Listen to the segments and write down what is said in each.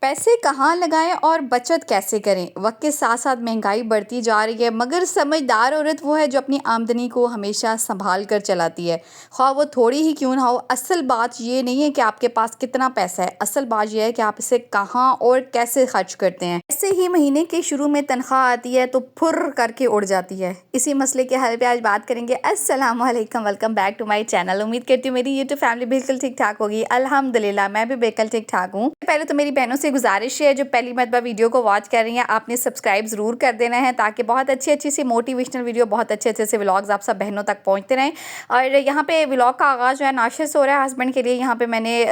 پیسے کہاں لگائیں اور بچت کیسے کریں؟ وقت کے ساتھ ساتھ مہنگائی بڑھتی جا رہی ہے، مگر سمجھدار عورت وہ ہے جو اپنی آمدنی کو ہمیشہ سنبھال کر چلاتی ہے، خواہ وہ تھوڑی ہی کیوں نہ ہو۔ اصل بات یہ نہیں ہے کہ آپ کے پاس کتنا پیسہ ہے، اصل بات یہ ہے کہ آپ اسے کہاں اور کیسے خرچ کرتے ہیں۔ ایسے ہی مہینے کے شروع میں تنخواہ آتی ہے تو پھر کر کے اڑ جاتی ہے۔ اسی مسئلے کے حل پہ آج بات کریں گے۔ السلام علیکم، welcome back to my channel. امید کرتی ہوں میری یوٹیوب فیملی بالکل ٹھیک ٹھاک ہوگی۔ الحمدللہ میں بھی بالکل ٹھیک ٹھاک ہوں۔ پہلے تو میری بہنوں سے گزارش ہے جو پہلی مرتبہ ویڈیو کو واچ کر رہی ہیں، آپ نے سبسکرائب ضرور کر دینا ہے تاکہ بہت اچھی سی موٹیویشنل ویڈیو، بہت اچھے سے ولاگز آپ سب بہنوں تک پہنچتے رہیں۔ اور یہاں پہ ولاگ کا آغاز جو ہے ناشتے سے ہو رہا ہے ہسبینڈ کے لیے۔ یہاں پہ میں نے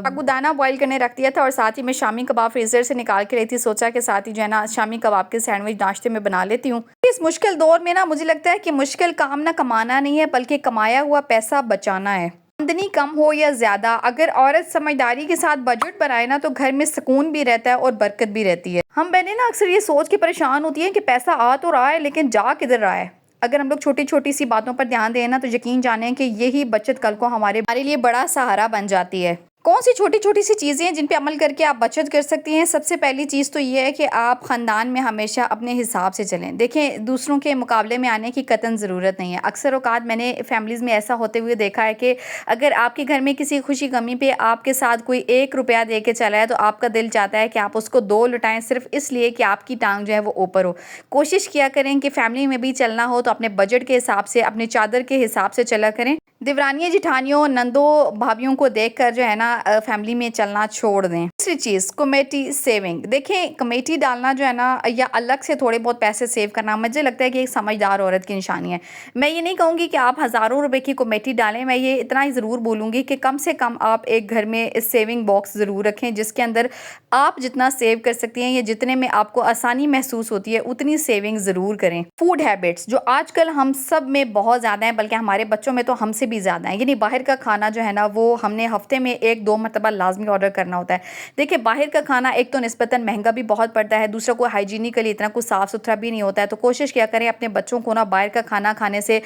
ساگودانہ بوائل کرنے رکھ دیا تھا اور ساتھ ہی میں شامی کباب فریزر سے نکال کے رہی تھی، سوچا کہ ساتھ ہی جو ہے نا شامی کباب کے سینڈوچ ناشتے میں بنا لیتی ہوں۔ اس مشکل دور میں نا مجھے لگتا ہے کہ مشکل کام نہ کمانا نہیں ہے بلکہ کمایا ہوا پیسہ بچانا ہے۔ آمدنی کم ہو یا زیادہ، اگر عورت سمجھداری کے ساتھ بجٹ بنائے نا تو گھر میں سکون بھی رہتا ہے اور برکت بھی رہتی ہے۔ ہم بہنیں نا اکثر یہ سوچ کے پریشان ہوتی ہیں کہ پیسہ آ تو رہا ہے لیکن جا کدھر رہا ہے۔ اگر ہم لوگ چھوٹی سی باتوں پر دھیان دیں نا تو یقین جانیں کہ یہی بچت کل کو ہمارے لیے بڑا سہارا بن جاتی ہے۔ کون سی چھوٹی سی چیزیں ہیں جن پہ عمل کر کے آپ بچت کر سکتی ہیں؟ سب سے پہلی چیز تو یہ ہے کہ آپ خاندان میں ہمیشہ اپنے حساب سے چلیں۔ دیکھیں، دوسروں کے مقابلے میں آنے کی قطعاً ضرورت نہیں ہے۔ اکثر اوقات میں نے فیملیز میں ایسا ہوتے ہوئے دیکھا ہے کہ اگر آپ کے گھر میں کسی خوشی غمی پہ آپ کے ساتھ کوئی 1 روپیہ دے کے چلا ہے تو آپ کا دل چاہتا ہے کہ آپ اس کو 2 لٹائیں، صرف اس لیے کہ آپ کی ٹانگ جو ہے وہ اوپر ہو۔ کوشش کیا کریں کہ فیملی میں بھی چلنا ہو تو اپنے بجٹ کے حساب سے، اپنے چادر کے حساب سے چلا کریں۔ دیورانیوں، جٹھانیوں، نندوں، بھابھیوں کو دیکھ کر جو ہے نا فیملی میں چلنا چھوڑ دیں۔ دوسری چیز، کمیٹی سیونگ۔ دیکھیں، کمیٹی ڈالنا جو ہے نا یا الگ سے تھوڑے بہت پیسے سیو کرنا مجھے لگتا ہے کہ ایک سمجھدار عورت کی نشانی ہے۔ میں یہ نہیں کہوں گی کہ آپ ہزاروں روپے کی کمیٹی ڈالیں، میں یہ اتنا ہی ضرور بولوں گی کہ کم سے کم آپ ایک گھر میں سیونگ باکس ضرور رکھیں جس کے اندر آپ جتنا سیو کر سکتی ہیں یا جتنے میں آپ کو آسانی محسوس ہوتی ہے اتنی سیونگ ضرور کریں۔ فوڈ ہیبٹس جو آج کل ہم سب میں بہت زیادہ ہیں، بلکہ ہمارے بچوں میں تو ہم سے بھی زیادہ ہیں، یعنی باہر کا کھانا جو ہے نا وہ ہم نے ہفتے میں 1-2 مرتبہ لازمی آرڈر کرنا ہوتا ہے۔ دیکھیں، باہر کا کھانا ایک تو نسبتاً مہنگا بھی بہت پڑتا ہے، دوسرا کوئی ہائیجینیکلی اتنا کوئی صاف ستھرا بھی نہیں ہوتا ہے، تو کوشش کیا کریں اپنے بچوں کو نا باہر کا کھانا کھانے سے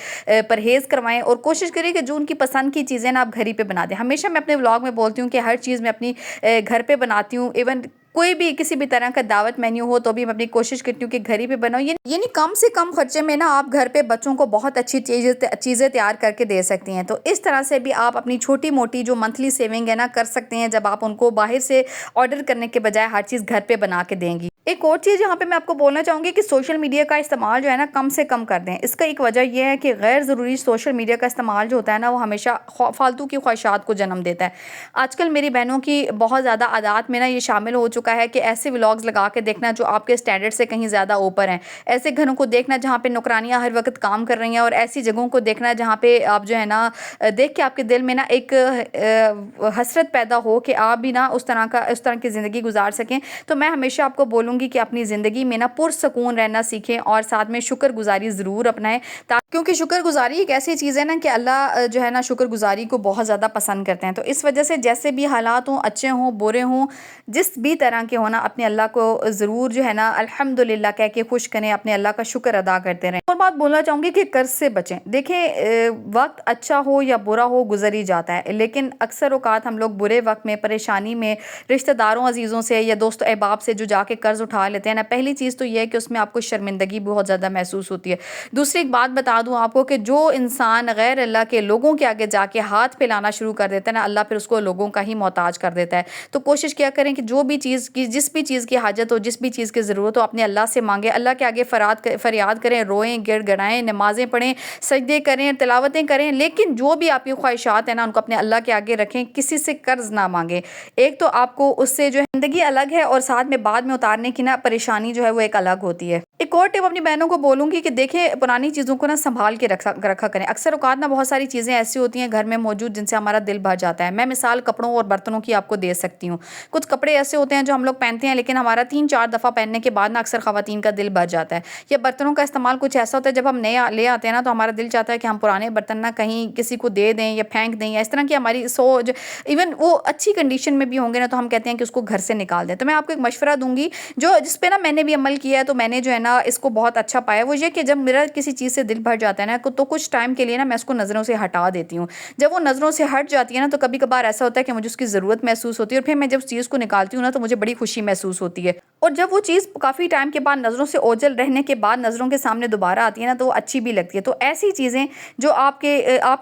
پرہیز کروائیں اور کوشش کریں کہ جو ان کی پسند کی چیزیں نا آپ گھر ہی پہ بنا دیں۔ ہمیشہ میں اپنے ولاگ میں بولتی ہوں کہ ہر چیز میں اپنی گھر پہ بناتی ہوں، ایون کوئی بھی کسی بھی طرح کا دعوت مینیو ہو تو بھی میں اپنی کوشش کرتی ہوں کہ گھر ہی پہ بناؤ، یعنی کم سے کم خرچے میں نا آپ گھر پہ بچوں کو بہت اچھی چیزیں تیار کر کے دے سکتی ہیں۔ تو اس طرح سے بھی آپ اپنی چھوٹی موٹی جو منتھلی سیونگ ہے نا کر سکتے ہیں جب آپ ان کو باہر سے آرڈر کرنے کے بجائے ہر چیز گھر پہ بنا کے دیں گی۔ ایک اور چیز یہاں پہ میں آپ کو بولنا چاہوں گی کہ سوشل میڈیا کا استعمال جو ہے نا کم سے کم کر دیں۔ اس کا ایک وجہ یہ ہے کہ غیر ضروری سوشل میڈیا کا استعمال جو ہوتا ہے نا وہ ہمیشہ فالتو کی خواہشات کو جنم دیتا ہے۔ آج کل میری بہنوں کی بہت زیادہ عادات میں نا یہ شامل ہو چکا ہے کہ ایسے ولاگز لگا کے دیکھنا جو آپ کے سٹینڈرڈ سے کہیں زیادہ اوپر ہیں، ایسے گھروں کو دیکھنا جہاں پہ نوکرانیاں ہر وقت کام کر رہی ہیں، اور ایسی جگہوں کو دیکھنا جہاں پہ آپ جو ہے نا دیکھ کے آپ کے دل میں نا ایک حسرت پیدا ہو کہ آپ بھی نا اس طرح کی زندگی گزار سکیں۔ تو میں ہمیشہ آپ کو بولوں گی کہ اپنی زندگی میں نا پرسکون رہنا سیکھیں اور ساتھ میں شکر گزاری ضرور اپنائیں، کیونکہ شکر گزاری ایک ایسی چیز ہے نا کہ اللہ جو ہے نا شکر گزاری کو بہت زیادہ پسند کرتے ہیں۔ تو اس وجہ سے جیسے بھی حالات ہوں، اچھے ہوں، برے ہوں، جس بھی طرح کے ہونا، اپنے اللہ کو ضرور جو ہے نا الحمدللہ کہہ کے خوش کریں، اپنے اللہ کا شکر ادا کرتے رہیں۔ اور بات بولنا چاہوں گی کہ قرض سے بچیں۔ دیکھیں، وقت اچھا ہو یا برا ہو گزر ہی جاتا ہے، لیکن اکثر اوقات ہم لوگ برے وقت میں، پریشانی میں رشتہ داروں عزیزوں سے یا دوست احباب سے جو جا کے قرض اٹھا لیتے ہیں نا، پہلی چیز تو یہ ہے کہ اس میں آپ کو شرمندگی بہت زیادہ محسوس ہوتی ہے۔ دوسری ایک بات بتا دوں آپ کو کہ جو انسان غیر اللہ کے لوگوں کے آگے جا کے ہاتھ پھیلانا شروع کر دیتا ہے نا، اللہ پھر اس کو لوگوں کا ہی محتاج کر دیتا ہے۔ تو کوشش کیا کریں کہ جو بھی چیز کی، جس بھی چیز کی حاجت ہو، جس بھی چیز کی ضرورت ہو، اپنے اللہ سے مانگیں، اللہ کے آگے فریاد کریں، روئیں، گڑ گڑائیں، نمازیں پڑھیں، سجدے کریں، تلاوتیں کریں، لیکن جو بھی آپ کی خواہشات ہیں نا ان کو اپنے اللہ کے آگے رکھیں، کسی سے قرض نہ مانگیں۔ ایک تو آپ کو اس سے جو زندگی الگ ہے اور ساتھ میں بعد میں اتارنے کی نا پریشانی جو ہے وہ ایک الگ ہوتی ہے۔ ایک اور ٹپ اپنی بہنوں کو بولوں گی کہ دیکھیں، پرانی چیزوں کو نا سنبھال کے رکھا کریں۔ اکثر اوقات نا بہت ساری چیزیں ایسی ہوتی ہیں گھر میں موجود جن سے ہمارا دل بھر جاتا ہے۔ میں مثال کپڑوں اور برتنوں کی آپ کو دے سکتی ہوں۔ کچھ کپڑے ایسے ہوتے ہیں جو ہم لوگ پہنتے ہیں لیکن ہمارا 3-4 دفعہ پہننے کے بعد نا اکثر خواتین کا دل بھر جاتا ہے۔ یا برتنوں کا استعمال کچھ ایسا ہوتا ہے جب ہم نئے لے آتے ہیں نا تو ہمارا دل چاہتا ہے کہ ہم پرانے برتن نا کہیں کسی کو دے دیں یا پھینک دیں، یا اس طرح کی ہماری سوچ، ایون وہ اچھی کنڈیشن میں بھی ہوں گے نا تو ہم کہتے ہیں کہ اس کو گھر سے نکال دیں۔ تو میں آپ کو ایک مشورہ دوں گی جس پہ نا میں نے بھی عمل کیا ہے، تو میں نے جو ہے نا اس کو بہت اچھا پایا وہ یہ کہ جب میرا کسی چیز سے دل بھر جاتا ہے نا تو کچھ ٹائم کے لیے نا میں اس کو نظروں سے ہٹا دیتی ہوں. جب وہ نظروں سے ہٹ جاتی ہے نا تو کبھی کبھار ایسا ہوتا ہے کہ مجھے اس کی ضرورت محسوس ہوتی ہے اور پھر میں جب اس چیز کو نکالتی ہوں نا تو مجھے بڑی خوشی محسوس ہوتی ہے. اور جب وہ چیز کافی ٹائم کے بعد نظروں سے اوجھل رہنے کے بعد نظروں کے سامنے دوبارہ آتی ہے نا تو وہ اچھی بھی لگتی ہے. تو ایسی چیزیں جو آپ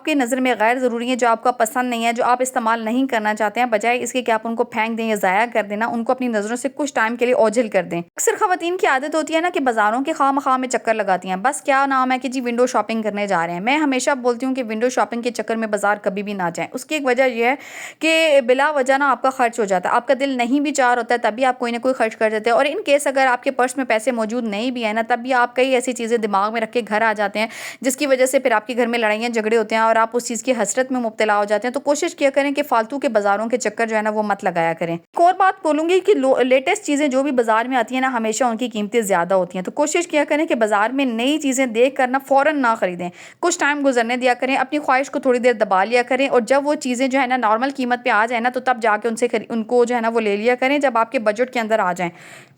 کے نظر میں غیر ضروری ہیں, جو آپ کا پسند نہیں ہے, جو آپ استعمال نہیں کرنا چاہتے ہیں, بجائے اس کے کہ آپ ان کو پھینک دیں یا ضائع کر دینا, ان کو اپنی نظروں سے کچھ ٹائم کے لیے اوجھل کر دیں. اکثر خواتین کی عادت ہوتی ہے نا کہ بازاروں کے خواہ مخواہ میں چکر لگاتی ہیں, بس کیا نام ہے کہ جی ونڈو شاپنگ کرنے جا رہے ہیں. میں ہمیشہ بولتی ہوں کہ ونڈو شاپنگ کے چکر میں بازار کبھی بھی نہ جائیں. اس کی ایک وجہ یہ ہے کہ بلا وجہ نا آپ کا خرچ ہو جاتا ہے, آپ کا دل نہیں بھی چاہ ہوتا ہے تب بھی آپ کوئی نہ کوئی خرچ کر دیتے ہیں. اور ان کیس اگر آپ کے پرس میں پیسے موجود نہیں بھی ہیں نا تب بھی آپ کئی ایسی چیزیں دماغ میں رکھ کے گھر آ جاتے ہیں جس کی وجہ سے پھر آپ کے گھر میں لڑائیاں جھگڑے ہوتے ہیں اور آپ اس چیز کی حسرت میں مبتلا ہو جاتے ہیں. تو کوشش کیا کریں کہ فالتو کے بازاروں کے چکر جو ہے نا وہ مت لگایا کریں. ایک اور بات بولوں گی کہ لیٹسٹ چیزیں جو بھی بازار میں آتی ہیں نا ہمیشہ ان کی قیمتیں زیادہ ہوتی ہیں. تو کوشش کیا کریں کہ بازار میں نئی چیزیں دیکھ کر نا فوراً نہ خریدیں, کچھ ٹائم گزرنے دیا کریں, اپنی خواہش کو تھوڑی دیر دبا لیا کریں, اور جب وہ چیزیں جو ہے نا نارمل قیمت پہ آ جائیں نا تو تب جا کے ان کو جو ہے نا وہ لے لیا کریں جب آپ کے بجٹ کے اندر آ جائیں.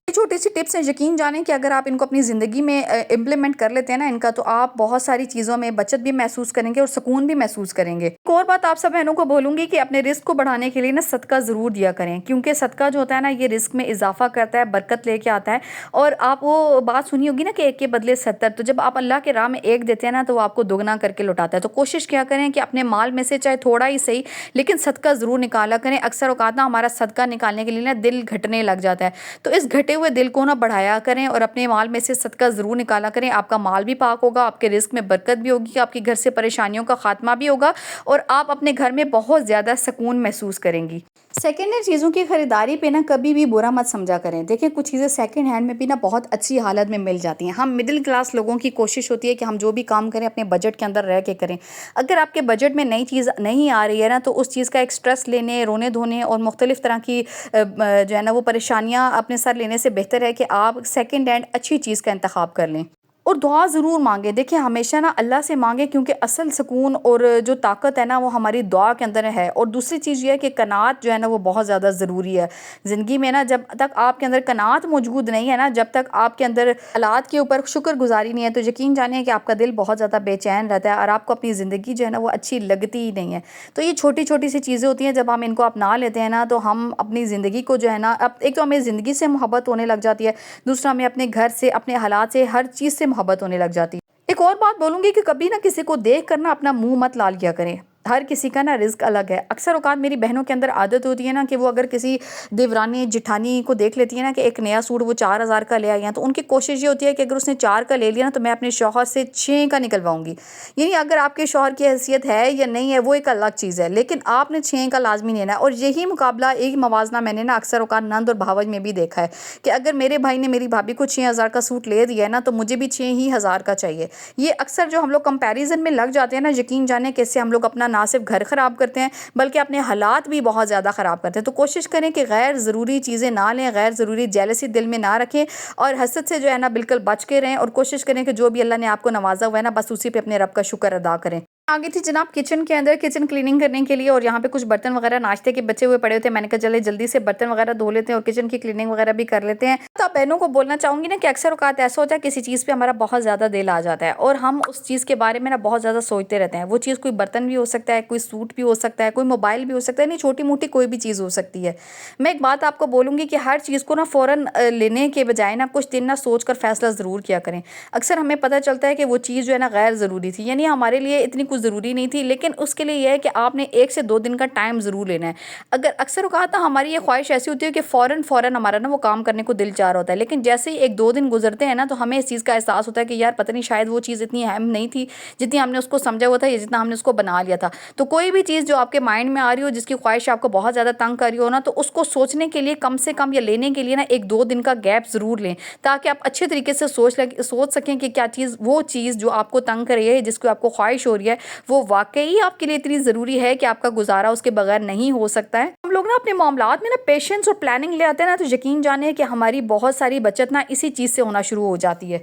چھوٹی سی ٹپس ہیں, یقین جانیں کہ اگر آپ ان کو اپنی زندگی میں امپلیمنٹ کر لیتے ہیں نا ان کا, تو آپ بہت ساری چیزوں میں بچت بھی محسوس کریں گے اور سکون بھی محسوس کریں گے. ایک اور بات آپ سب بہنوں کو بولوں گی کہ اپنے رزق کو بڑھانے کے لیے نا صدقہ ضرور دیا کریں, کیونکہ صدقہ جو ہوتا ہے نا یہ رزق میں اضافہ کرتا ہے, برکت لے کے آتا ہے. اور آپ وہ بات سنی ہوگی نا کہ ایک کے بدلے 70, تو جب آپ اللہ کے راہ میں ایک دیتے ہیں نا تو وہ آپ کو دوگنا کر کے لوٹاتا ہے. تو کوشش کیا کریں کہ اپنے مال میں سے چاہے تھوڑا ہی صحیح لیکن صدقہ ضرور نکالا کریں. اکثر اوقات نا ہمارا صدقہ نکالنے کے لیے نا دل گھٹنے لگ جاتا ہے, تو اس گھٹے ہوئے دل کو نا بڑھایا کریں اور اپنے مال میں سے صدقہ ضرور نکالا کریں. آپ کا مال بھی پاک ہوگا, آپ کے رزق میں برکت بھی ہوگی, آپ کے گھر سے پریشانیوں کا خاتمہ بھی ہوگا اور آپ اپنے گھر میں بہت زیادہ سکون محسوس کریں گی. سیکنڈ ہینڈ چیزوں کی خریداری پہ نا کبھی بھی برا مت سمجھا کریں. دیکھیں کچھ چیزیں سیکنڈ ہینڈ میں بھی نا بہت اچھی حالت میں مل جاتی ہیں. ہم مڈل کلاس لوگوں کی کوشش ہوتی ہے کہ ہم جو بھی کام کریں اپنے بجٹ کے اندر رہ کے کریں. اگر آپ کے بجٹ میں نئی چیز نہیں آ رہی ہے نا تو اس چیز کا ایک سٹریس لینے, رونے دھونے اور مختلف طرح کی جو ہے نا وہ پریشانیاں اپنے سر لینے سے بہتر ہے کہ آپ سیکنڈ ہینڈ اچھی چیز کا انتخاب کر لیں. اور دعا ضرور مانگیں. دیکھیں ہمیشہ نا اللہ سے مانگیں, کیونکہ اصل سکون اور جو طاقت ہے نا وہ ہماری دعا کے اندر ہے. اور دوسری چیز یہ ہے کہ قناعت جو ہے نا وہ بہت زیادہ ضروری ہے زندگی میں نا. جب تک آپ کے اندر قناعت موجود نہیں ہے نا, جب تک آپ کے اندر حالات کے اوپر شکر گزاری نہیں ہے, تو یقین جانیں کہ آپ کا دل بہت زیادہ بے چین رہتا ہے اور آپ کو اپنی زندگی جو ہے نا وہ اچھی لگتی ہی نہیں ہے. تو یہ چھوٹی چھوٹی سی چیزیں ہوتی ہیں, جب ہم ان کو اپنا لیتے ہیں نا تو ہم اپنی زندگی کو جو ہے نا ایک تو ہمیں زندگی سے محبت ہونے لگ جاتی ہے, دوسرا ہمیں اپنے گھر سے, اپنے حالات سے, ہر چیز سے محبت ہونے لگ جاتی ہے. ایک اور بات بولوں گی کہ کبھی نہ کسی کو دیکھ کر نا اپنا منہ مت لال کیا کریں. ہر کسی کا نا رزق الگ ہے. اکثر اوقات میری بہنوں کے اندر عادت ہوتی ہے نا کہ وہ اگر کسی دیورانی جٹھانی کو دیکھ لیتی ہے نا کہ ایک نیا سوٹ وہ 4,000 کا لے آئی ہیں, تو ان کی کوشش یہ ہوتی ہے کہ اگر اس نے 4 کا لے لیا نا تو میں اپنے شوہر سے 6 کا نکلواؤں گی. یعنی اگر آپ کے شوہر کی حیثیت ہے یا نہیں ہے وہ ایک الگ چیز ہے, لیکن آپ نے 6 کا لازمی لینا ہے. اور یہی مقابلہ, ایک موازنہ میں نے نا اکثر اوقات نند اور بھاوج میں بھی دیکھا ہے کہ اگر میرے بھائی نے میری بھابھی کو 6,000 کا سوٹ لے دیا ہے نا تو مجھے بھی 6,000 کا چاہیے. یہ اکثر جو ہم لوگ کمپیریزن میں لگ جاتے ہیں نا, یقین جانے کہ اس سے ہم لوگ اپنا نہ صرف گھر خراب کرتے ہیں بلکہ اپنے حالات بھی بہت زیادہ خراب کرتے ہیں. تو کوشش کریں کہ غیر ضروری چیزیں نہ لیں, غیر ضروری جیلسی دل میں نہ رکھیں اور حسد سے جو ہے نا بالکل بچ کے رہیں, اور کوشش کریں کہ جو بھی اللہ نے آپ کو نوازا ہوا ہے نا بس اسی پہ اپنے رب کا شکر ادا کریں. آگے تھی جناب کچن کے اندر, کچن کلیننگ کرنے کے لیے, اور یہاں پہ کچھ برتن وغیرہ ناشتے کے بچے ہوئے پڑے ہوتے ہیں. میں نے کہا چلے جلدی سے برتن وغیرہ دھو لیتے ہیں اور کچن کی کلیننگ وغیرہ بھی کر لیتے ہیں. تو آپ بہنوں کو بولنا چاہوں گی نا کہ اکثر اوقات ایسا ہوتا ہے کسی چیز پہ ہمارا بہت زیادہ دل آ جاتا ہے اور ہم اس چیز کے بارے میں نا بہت زیادہ سوچتے رہتے ہیں. وہ چیز کوئی برتن بھی ہو سکتا ہے, کوئی سوٹ بھی ہو سکتا ہے, کوئی موبائل بھی ہو سکتا ہے, نہیں چھوٹی موٹی کوئی بھی چیز ہو سکتی ہے. میں ایک بات آپ کو بولوں گی کہ ہر چیز کو نا فوراً لینے کے بجائے نا کچھ دن نا سوچ کر فیصلہ ضرور کیا کریں. اکثر ہمیں پتہ چلتا ہے کہ وہ چیز جو ہے نا غیر ضروری تھی, یعنی ہمارے لیے اتنی کچھ ضروری نہیں تھی, لیکن اس کے لیے یہ ہے کہ آپ نے 1 سے 2 دن کا ٹائم ضرور لینا ہے. اگر اکثر اوقات نا ہماری یہ خواہش ایسی ہوتی ہے کہ فوراً ہمارا نا وہ کام کرنے کو دل چاہ رہا ہوتا ہے, لیکن جیسے ہی 1-2 دن گزرتے ہیں نا تو ہمیں اس چیز کا احساس ہوتا ہے کہ یار پتہ نہیں شاید وہ چیز اتنی اہم نہیں تھی جتنی ہم نے اس کو سمجھا ہوا تھا یا جتنا ہم نے اس کو بنا لیا تھا. تو کوئی بھی چیز جو آپ کے مائنڈ میں آ رہی ہو, جس کی خواہش آپ کو بہت زیادہ تنگ کر رہی ہو نا, تو اس کو سوچنے کے لیے کم سے کم یا لینے کے لیے نا 1-2 دن کا گیپ ضرور لیں, تاکہ آپ اچھے طریقے سے سوچ سکیں کہ کیا چیز, وہ چیز جو آپ کو تنگ کر رہی ہے, جس کو آپ کو خواہش ہو رہی ہے, وہ واقعی آپ کے لیے اتنی ضروری ہے کہ آپ کا گزارا اس کے بغیر نہیں ہو سکتا ہے. ہم لوگ نا اپنے معاملات میں نا پیشنس اور پلاننگ لے آتے ہیں نا, تو یقین جانے کہ ہماری بہت ساری بچت نا اسی چیز سے ہونا شروع ہو جاتی ہے.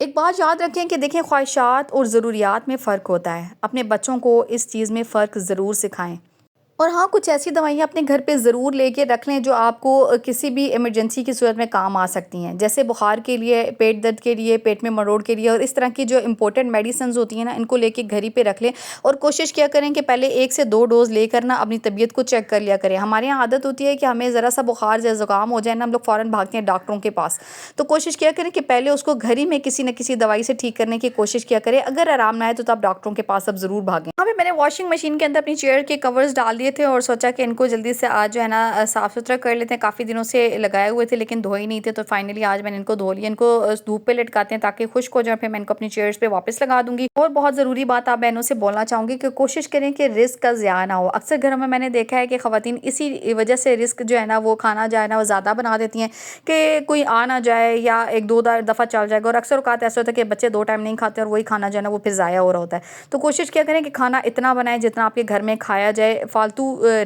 ایک بات یاد رکھیں کہ دیکھیں خواہشات اور ضروریات میں فرق ہوتا ہے. اپنے بچوں کو اس چیز میں فرق ضرور سکھائیں. اور ہاں، کچھ ایسی دوائیاں اپنے گھر پہ ضرور لے کے رکھ لیں جو آپ کو کسی بھی ایمرجنسی کی صورت میں کام آ سکتی ہیں، جیسے بخار کے لیے، پیٹ درد کے لیے، پیٹ میں مروڑ کے لیے، اور اس طرح کی جو امپورٹنٹ میڈیسنز ہوتی ہیں نا، ان کو لے کے گھر ہی پہ رکھ لیں، اور کوشش کیا کریں کہ پہلے 1 سے 2 ڈوز لے کر نا اپنی طبیعت کو چیک کر لیا کریں۔ ہمارے یہاں عادت ہوتی ہے کہ ہمیں ذرا سا بخار یا زکام ہو جائے نا، ہم لوگ فوراً بھاگتے ہیں ڈاکٹروں کے پاس، تو کوشش کیا کریں کہ پہلے اس کو گھر ہی میں کسی نہ کسی دوائی سے ٹھیک کرنے کی کوشش کیا کریں۔ اگر آرام نہ آئے تو آپ ڈاکٹروں کے پاس اب ضرور بھاگیں۔ یہاں پہ میں نے واشنگ مشین کے اندر اپنی چیئر کے کورز ڈال دیے تھے اور سوچا کہ ان کو جلدی سے آج جو ہے نا صاف ستھرا کر لیتے ہیں، کافی دنوں سے لگائے ہوئے تھے لیکن دھوئے نہیں تھے، تو فائنلی آج میں نے ان کو دھو لیا۔ ان کو دھوپ پہ لٹکاتے ہیں تاکہ خشک ہو جائیں، پھر میں ان کو اپنی چیئرز پہ واپس لگا دوں گی۔ اور بہت ضروری بات آپ بہنوں سے بولنا چاہوں گی کہ کوشش کریں کہ رزق کا ضیاع نہ ہو۔ اکثر گھروں میں نے دیکھا ہے کہ خواتین اسی وجہ سے رزق جو ہے نا وہ کھانا جو ہے نا وہ زیادہ بنا دیتی ہیں کہ کوئی آ نہ جائے یا 1-2 دفعہ چل جائے گا، اور اکثر اوقات ایسا ہوتا ہے کہ بچے 2 ٹائم نہیں کھاتے اور وہی کھانا جو ہے نا وہ پھر ضائع ہو رہا ہوتا ہے۔ تو کوشش کیا کریں کہ کھانا اتنا بنائیں جتنا آپ کے گھر میں کھایا جائے، فالتو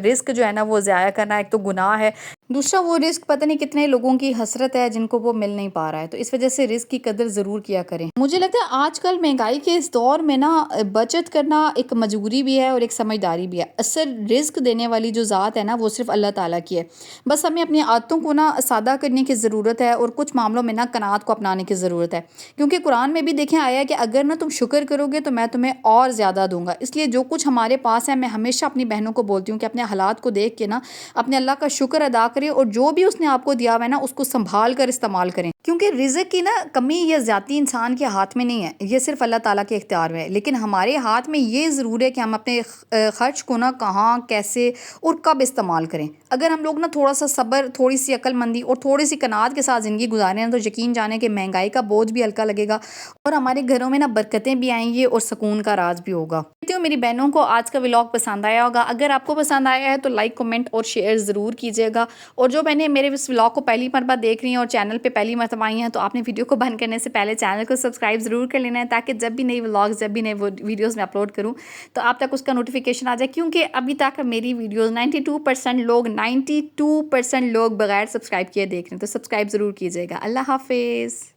رزق جو ہے نا وہ ضائع کرنا ایک تو گناہ ہے، دوسرا وہ رزق پتہ نہیں کتنے لوگوں کی حسرت ہے جن کو وہ مل نہیں پا رہا ہے، تو اس وجہ سے رزق کی قدر ضرور کیا کریں۔ مجھے لگتا ہے آج کل مہنگائی کے اس دور میں نا بچت کرنا ایک مجبوری بھی ہے اور ایک سمجھداری بھی ہے۔ اصل رزق دینے والی جو ذات ہے نا وہ صرف اللہ تعالیٰ کی ہے، بس ہمیں اپنی عادتوں کو نا سادہ کرنے کی ضرورت ہے اور کچھ معاملوں میں نا قناعت کو اپنانے کی ضرورت ہے، کیونکہ قرآن میں بھی دیکھیں آیا ہے کہ اگر نا تم شکر کرو گے تو میں تمہیں اور زیادہ دوں گا۔ اس لیے جو کچھ ہمارے پاس ہے، میں ہمیشہ اپنی بہنوں کو بولتی ہوں کہ اپنے حالات کو دیکھ کے نا اپنے اللہ کا شکر ادا کریں، اور جو بھی اس نے آپ کو دیا ہوا ہے نا اس کو سنبھال کر استعمال کریں، کیونکہ رزق کی نا کمی یا زیادتی انسان کے ہاتھ میں نہیں ہے، یہ صرف اللہ تعالیٰ کے اختیار میں ہے، لیکن ہمارے ہاتھ میں یہ ضرور ہے کہ ہم اپنے خرچ کو نا کہاں، کیسے اور کب استعمال کریں۔ اگر ہم لوگ نا تھوڑا سا صبر، تھوڑی سی عقل مندی اور تھوڑی سی قناعت کے ساتھ زندگی گزاریں تو یقین جانیں کہ مہنگائی کا بوجھ بھی ہلکا لگے گا اور ہمارے گھروں میں نا برکتیں بھی آئیں گی اور سکون کا راز بھی ہوگا۔ کہتی ہوں میری بہنوں کو آج کا ولاگ پسند آیا ہوگا، اگر آپ کو پسند آیا ہے تو لائک، کمنٹ اور شیئر ضرور کیجیے گا، اور جو میں نے میرے اس ولاگ کو پہلی مرتبہ دیکھ رہی ہیں اور چینل پہ پہلی مرتبہ آئی ہیں تو آپ نے ویڈیو کو بند کرنے سے پہلے چینل کو سبسکرائب ضرور کر لینا ہے، تاکہ جب بھی نئی ولاگز، جب بھی نئے ویڈیوز میں اپلوڈ کروں تو آپ تک اس کا نوٹیفیکیشن آ جائے، کیونکہ ابھی تک میری ویڈیوز 92% لوگ بغیر سبسکرائب کیے دیکھ رہے ہیں، تو سبسکرائب ضرور کیجیے گا۔ اللہ حافظ۔